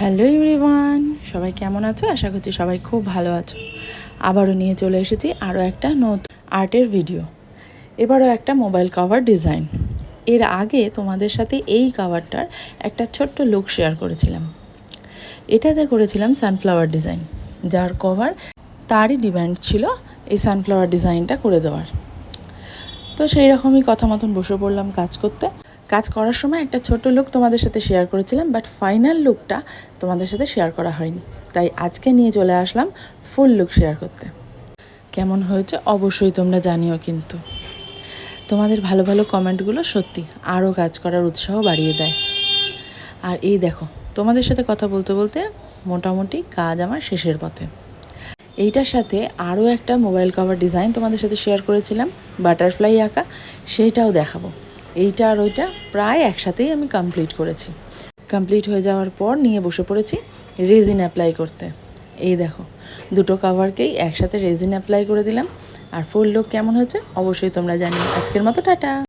Hello everyone, সবাই কেমন আছো? আশা করছি সবাই খুব ভালো আছো। আবারও নিয়ে চলে এসেছি আরও একটা নতুন আর্টের ভিডিও। এবারও একটা মোবাইল কভার ডিজাইন। এর আগে তোমাদের সাথে এই কভারটার একটা ছোট্ট লুক শেয়ার করেছিলাম। এটাতে করেছিলাম সানফ্লাওয়ার ডিজাইন, যার কভার তারই ডিমান্ড ছিল এই সানফ্লাওয়ার ডিজাইনটা করে দেওয়ার। তো সেই রকমই কথা মতন বসে পড়লাম কাজ করতে। কাজ করার সময় একটা ছোট লুক তোমাদের সাথে শেয়ার করেছিলাম, বাট ফাইনাল লুকটা তোমাদের সাথে শেয়ার করা হয়নি। তাই আজকে নিয়ে চলে আসলাম ফুল লুক শেয়ার করতে। কেমন হয়েছে অবশ্যই তোমরা জানিও, কিন্তু তোমাদের ভালো ভালো কমেন্টগুলো সত্যি আরও কাজ করার উৎসাহ বাড়িয়ে দেয়। আর এই দেখো, তোমাদের সাথে কথা বলতে বলতে মোটামুটি কাজ আমার শেষের পথে। এইটার সাথে আরও একটা মোবাইল কভার ডিজাইন তোমাদের সাথে শেয়ার করেছিলাম, বাটারফ্লাই আঁকা, সেইটাও দেখাবো। এইটা আর ওইটা প্রায় একসাথেই আমি কমপ্লিট করেছি। কমপ্লিট হয়ে যাওয়ার পর নিয়ে বসে পড়েছি রেজিন অ্যাপ্লাই করতে। এই দেখো, দুটো কভারকেই একসাথে রেজিন অ্যাপ্লাই করে দিলাম। আর ফুল লুক কেমন হয়েছে অবশ্যই তোমরা জানিও। আজকের মতো টাটা।